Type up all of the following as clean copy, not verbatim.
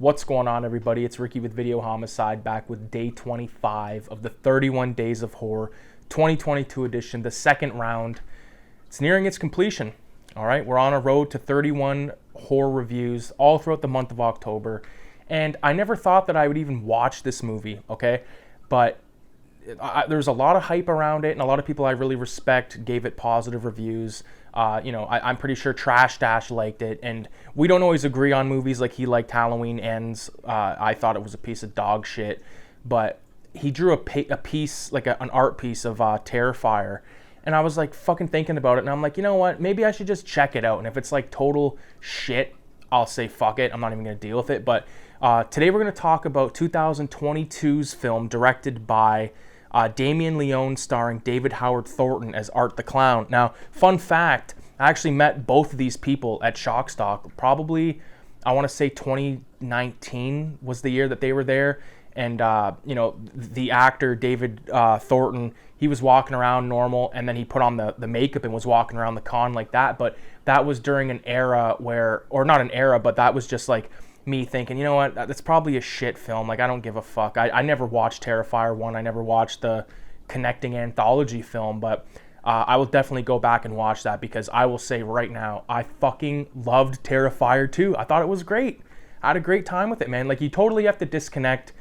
What's going on, everybody? It's Ricky with Videohomicide, back with day 25 of the 31 Days of Horror 2022 edition, the second round. It's nearing its completion. All right, we're on a road to 31 horror reviews all throughout the month of October. And I never thought that I would even watch this movie, okay? But there's a lot of hype around it, and a lot of people I really respect gave it positive reviews. I'm pretty sure Trash Dash liked it, and we don't always agree on movies. Like, he liked Halloween Ends. I thought it was a piece of dog shit, but he drew a piece, like an art piece of Terrifier, and I was like fucking thinking about it, and I'm like, you know what? Maybe I should just check it out, and if it's like total shit, I'll say fuck it. I'm not even gonna deal with it. But today we're gonna talk about 2022's film, directed by Damien Leone, starring David Howard Thornton as Art the Clown. Now, fun fact, I actually met both of these people at Shockstock. Probably, I want to say 2019 was the year that they were there. And, the actor, David Thornton, he was walking around normal, and then he put on the makeup and was walking around the con like that. But that was during an era where, or not an era, but that was just like me thinking, you know what, that's probably a shit film. Like, I don't give a fuck. I never watched Terrifier 1. I never watched the connecting anthology film, but I will definitely go back and watch that, because I will say right now, I fucking loved Terrifier 2. I thought it was great. I had a great time with it, man. Like, you totally have to disconnect,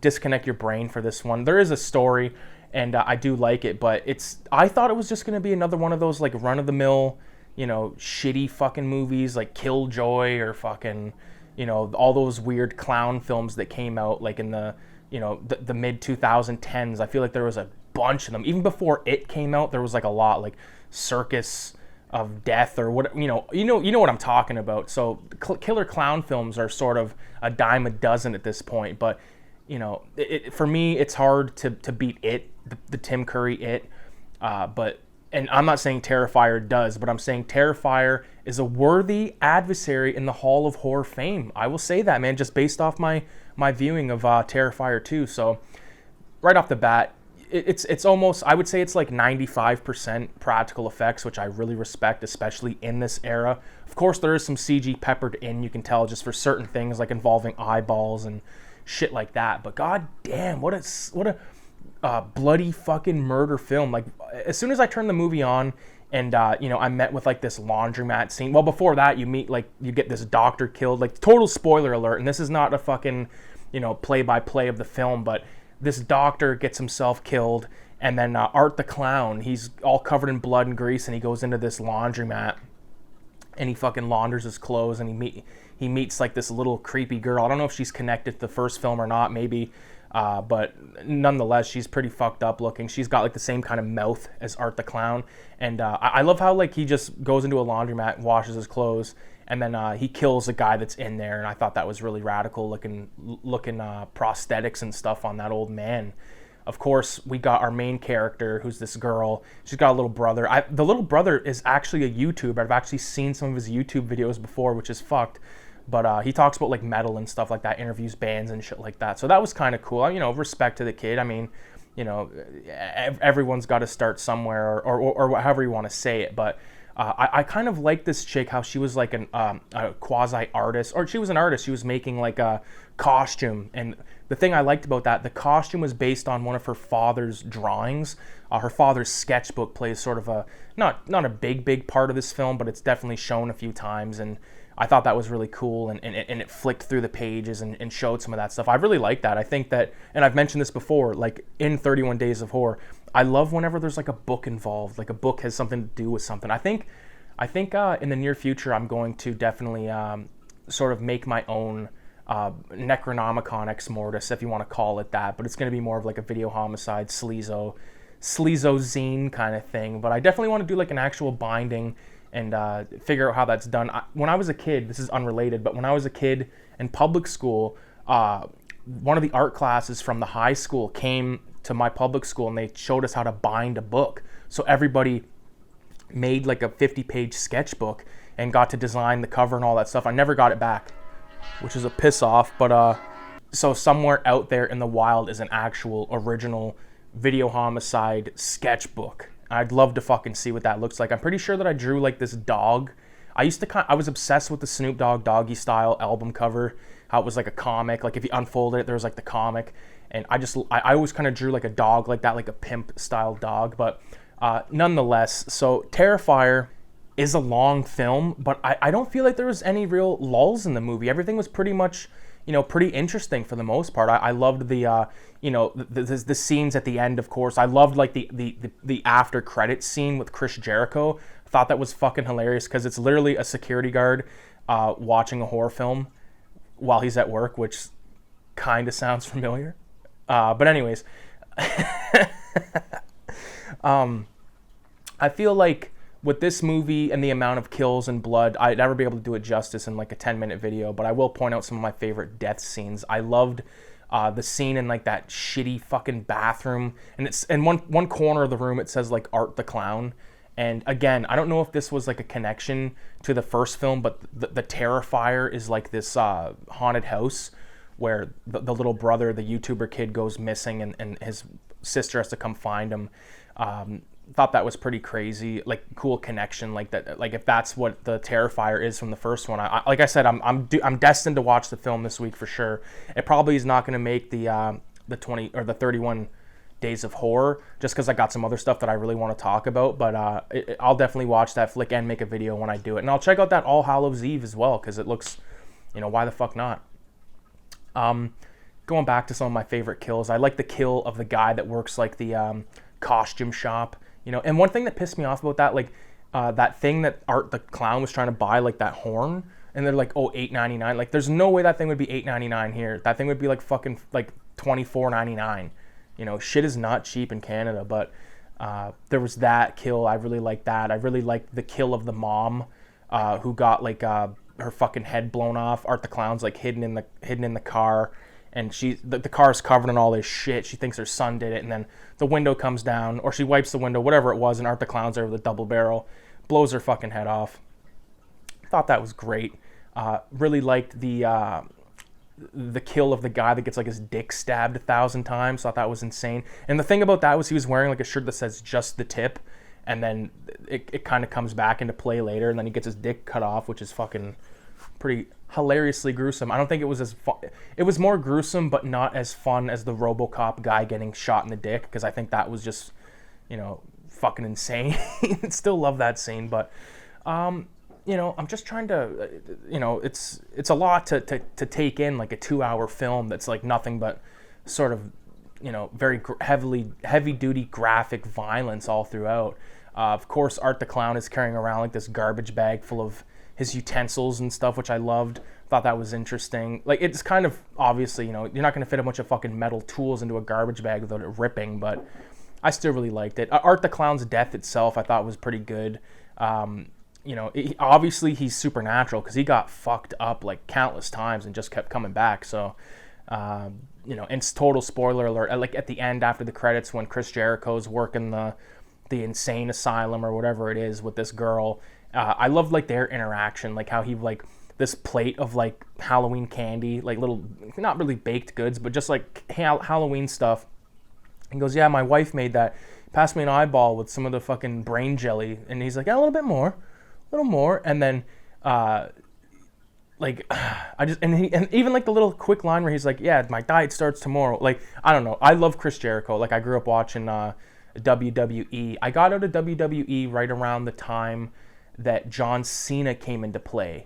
disconnect your brain for this one. There is a story, and I do like it, but I thought it was just going to be another one of those, like, run-of-the-mill, shitty fucking movies like Killjoy or fucking, all those weird clown films that came out like in the mid 2010s. I feel like there was a bunch of them. Even before it came out, there was like a lot, like Circus of Death or what, you know what I'm talking about. So killer clown films are sort of a dime a dozen at this point. But for me, it's hard to beat it, the Tim Curry It. And I'm not saying Terrifier does, but I'm saying Terrifier is a worthy adversary in the Hall of Horror fame. I will say that, man, just based off my viewing of Terrifier 2. So right off the bat, it's almost, I would say it's like 95% practical effects, which I really respect, especially in this era. Of course, there is some CG peppered in, you can tell, just for certain things like involving eyeballs and shit like that. But god damn, what a bloody fucking murder film. Like, as soon as I turned the movie on and I met with like this laundromat scene. Well, before that, you get this doctor killed. Like, total spoiler alert, and this is not a fucking play-by-play of the film, but this doctor gets himself killed, and then Art the Clown, he's all covered in blood and grease, and he goes into this laundromat and he fucking launders his clothes, and he meets like this little creepy girl. I don't know if she's connected to the first film or not, maybe. But nonetheless, she's pretty fucked up looking. She's got like the same kind of mouth as Art the Clown. And I love how like he just goes into a laundromat, washes his clothes, and then he kills the guy that's in there. And I thought that was really radical looking prosthetics and stuff on that old man. Of course, we got our main character, who's this girl. She's got a little brother. The little brother is actually a YouTuber. I've actually seen some of his YouTube videos before, which is fucked. But he talks about like metal and stuff like that, interviews bands and shit like that. So that was kind of cool. Respect to the kid. I mean, everyone's got to start somewhere, or however you want to say it. But I kind of like this chick, how she was like a quasi artist, or she was an artist. She was making like a costume, and the thing I liked about that, the costume was based on one of her father's drawings. Her father's sketchbook plays sort of a not a big part of this film, but it's definitely shown a few times, and I thought that was really cool, and it flicked through the pages and showed some of that stuff. I really like that. I think that, and I've mentioned this before, like in 31 Days of Horror, I love whenever there's like a book involved, like a book has something to do with something. I think in the near future, I'm going to definitely sort of make my own Necronomicon Ex Mortis, if you want to call it that, but it's going to be more of like a Videohomicide sleazo zine kind of thing. But I definitely want to do like an actual binding and figure out how that's done. When I was a kid, this is unrelated, but when I was a kid in public school, one of the art classes from the high school came to my public school, and they showed us how to bind a book. So everybody made like a 50-page sketchbook and got to design the cover and all that stuff. I never got it back, which is a piss off, but so somewhere out there in the wild is an actual original Videohomicide sketchbook. I'd love to fucking see what that looks like. I'm pretty sure that I drew like this dog. I was obsessed with the Snoop Dogg Doggy Style album cover, how it was like a comic, like if you unfolded it, there was like the comic, and I always kind of drew like a dog like that, like a pimp style dog, but nonetheless, so Terrifier is a long film, but I don't feel like there was any real lulls in the movie. Everything was pretty much, pretty interesting for the most part. I loved the, the scenes at the end, of course. I loved like the after credits scene with Chris Jericho. I thought that was fucking hilarious because it's literally a security guard watching a horror film while he's at work, which kind of sounds familiar. But anyways, I feel like with this movie and the amount of kills and blood, I'd never be able to do it justice in like a 10-minute video, but I will point out some of my favorite death scenes. I loved the scene in like that shitty fucking bathroom, and it's in one corner of the room it says like Art the Clown. And again, I don't know if this was like a connection to the first film, but the Terrifier is like this haunted house where the little brother, the YouTuber kid, goes missing, and his sister has to come find him. Thought that was pretty crazy, like cool connection, like that. Like if that's what the Terrifier is from the first one, like I said, I'm destined to watch the film this week for sure. It probably is not going to make the 20 or the 31 Days of Horror, just because I got some other stuff that I really want to talk about. But I'll definitely watch that flick and make a video when I do it, and I'll check out that All Hallows Eve as well because it looks, why the fuck not? Going back to some of my favorite kills, I like the kill of the guy that works like the costume shop. And one thing that pissed me off about that, like that thing that Art the Clown was trying to buy, like that horn, and they're like, oh, $8.99. Like, there's no way that thing would be $8.99 here. That thing would be like fucking like $24.99. Shit is not cheap in Canada. But there was that kill. I really liked that. I really liked the kill of the mom who got like her fucking head blown off. Art the Clown's like hidden in the car. And the car's covered in all this shit. She thinks her son did it, and then the window comes down, or she wipes the window, whatever it was, and Art the Clown's there with a double barrel, blows her fucking head off. Thought that was great. Really liked the kill of the guy that gets like his dick stabbed 1,000 times. Thought that was insane. And the thing about that was he was wearing like a shirt that says "just the tip," and then it kind of comes back into play later, and then he gets his dick cut off, which is fucking pretty hilariously gruesome. I don't think it was as fun. It was more gruesome, but not as fun as the RoboCop guy getting shot in the dick, because I think that was just, fucking insane. Still love that scene, but I'm just trying to, it's a lot to take in, like a 2-hour film that's like nothing but sort of, very heavy duty graphic violence all throughout. Of course, Art the Clown is carrying around like this garbage bag full of his utensils and stuff, which I loved. Thought that was interesting. Like, it's kind of obviously, you're not going to fit a bunch of fucking metal tools into a garbage bag without it ripping, but I still really liked it. Art the Clown's death itself, I thought was pretty good. Obviously he's supernatural because he got fucked up like countless times and just kept coming back. So, and it's total spoiler alert. Like at the end, after the credits, when Chris Jericho's working the insane asylum or whatever it is with this girl, I loved like their interaction, like how he like this plate of like Halloween candy, like little, not really baked goods, but just like Halloween stuff. He goes, yeah, my wife made that. Passed me an eyeball with some of the fucking brain jelly, and he's like, yeah, a little more, and then and even like the little quick line where he's like, yeah, my diet starts tomorrow. Like, I don't know, I love Chris Jericho. Like, I grew up watching WWE. I got out of WWE right around the time that John Cena came into play,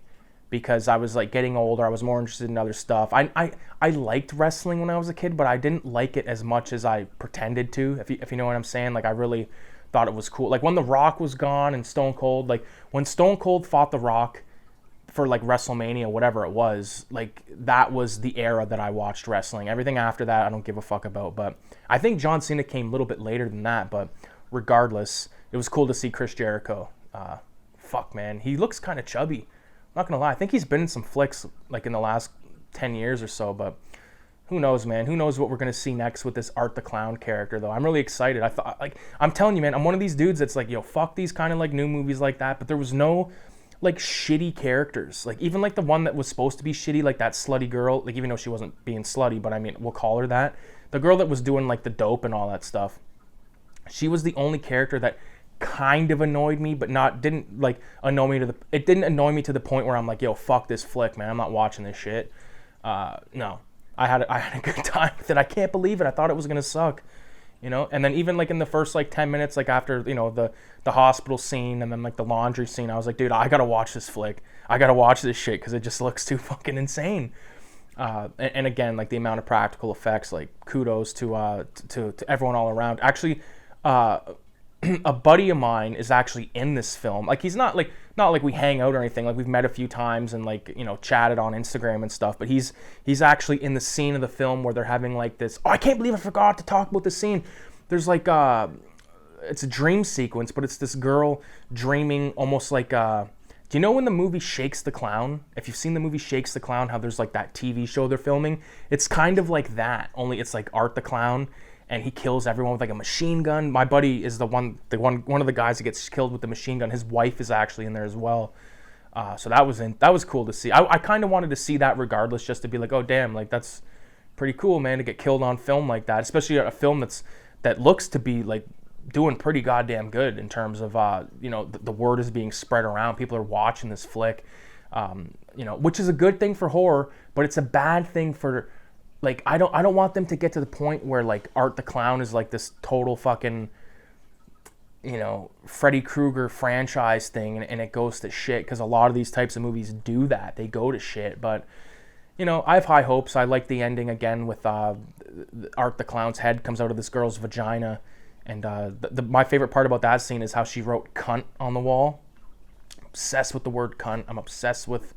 because I was like getting older. I was more interested in other stuff. I liked wrestling when I was a kid, but I didn't like it as much as I pretended to, if you know what I'm saying. Like, I really thought it was cool. Like when The Rock was gone and Stone Cold, like when Stone Cold fought The Rock for like WrestleMania, whatever it was, like that was the era that I watched wrestling. Everything after that, I don't give a fuck about. But I think John Cena came a little bit later than that. But regardless, it was cool to see Chris Jericho. Fuck, man, he looks kind of chubby. I'm not gonna lie. I think he's been in some flicks like in the last 10 years or so. But who knows, man? Who knows what we're gonna see next with this Art the Clown character, though? I'm really excited. I'm telling you, man, I'm one of these dudes that's like, yo, fuck these kind of like new movies like that. But there was no like shitty characters. Like even like the one that was supposed to be shitty, like that slutty girl, like even though she wasn't being slutty, but I mean, we'll call her that. The girl that was doing like the dope and all that stuff. She was the only character that kind of annoyed me, but didn't like annoy me it didn't annoy me to the point where I'm like, yo, fuck this flick, man, I'm not watching this shit. No, I had a good time with it. I can't believe it. I thought it was gonna suck, and then even like in the first like 10 minutes, like after the hospital scene and then like the laundry scene, I was like, dude, I gotta watch this flick. I gotta watch this shit because it just looks too fucking insane. And again, like the amount of practical effects, like kudos to everyone all around. Actually, a buddy of mine is actually in this film. Like he's not like we hang out or anything. Like we've met a few times and like chatted on Instagram and stuff. But he's actually in the scene of the film where they're having like this. Oh, I can't believe I forgot to talk about this scene. There's like it's a dream sequence, but it's this girl dreaming almost like do you know when the movie Shakes the Clown? If you've seen the movie Shakes the Clown, how there's like that TV show they're filming, it's kind of like that. Only it's like Art the Clown. And he kills everyone with like a machine gun. My buddy is one of the guys that gets killed with the machine gun. His wife is actually in there as well. So that was cool to see. I kind of wanted to see that regardless, just to be like, oh damn, like that's pretty cool, man, to get killed on film like that. Especially a film that looks to be like doing pretty goddamn good in terms of the word is being spread around. People are watching this flick, which is a good thing for horror, but it's a bad thing for. Like, I don't want them to get to the point where, like, Art the Clown is, like, this total fucking, Freddy Krueger franchise thing, and it goes to shit, because a lot of these types of movies do that. They go to shit, but, I have high hopes. I like the ending, again, with Art the Clown's head comes out of this girl's vagina, and my favorite part about that scene is how she wrote cunt on the wall. I'm obsessed with the word cunt. I'm obsessed with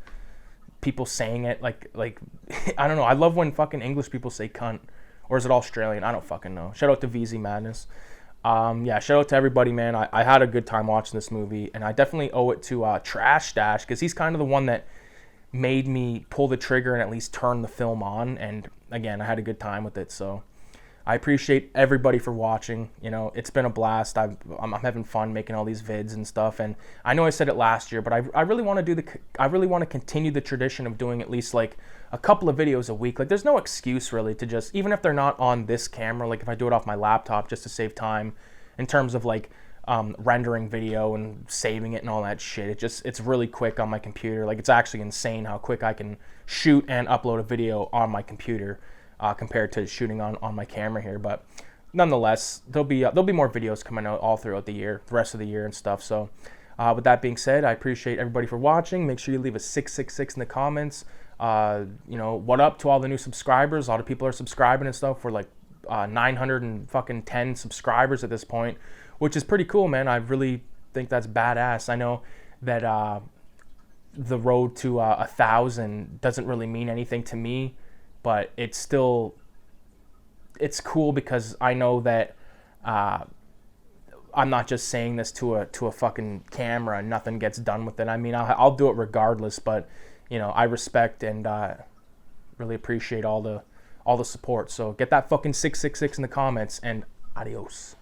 people saying it like I don't know. I love when fucking English people say cunt, or is it Australian? I don't fucking know. Shout out to VZ Madness. Shout out to everybody, man. I had a good time watching this movie, and I definitely owe it to Trash Stash, because he's kind of the one that made me pull the trigger and at least turn the film on. And again, I had a good time with it, so I appreciate everybody for watching. It's been a blast. I'm having fun making all these vids and stuff. And I know I said it last year, but I really want to continue the tradition of doing at least like a couple of videos a week. Like there's no excuse really to just, even if they're not on this camera, like if I do it off my laptop just to save time in terms of like rendering video and saving it and all that shit. It's really quick on my computer. Like it's actually insane how quick I can shoot and upload a video on my computer. Compared to shooting on my camera here, but nonetheless, there'll be more videos coming out all throughout the year, the rest of the year and stuff. So, with that being said, I appreciate everybody for watching. Make sure you leave a 666 in the comments. What up to all the new subscribers? A lot of people are subscribing and stuff. We're like 910 subscribers at this point, which is pretty cool, man. I really think that's badass. I know that the road to 1,000 doesn't really mean anything to me. But it's cool because I know that I'm not just saying this to a fucking camera and nothing gets done with it. I mean, I'll do it regardless, but I respect and really appreciate all the support. So get that fucking 666 in the comments, and adios.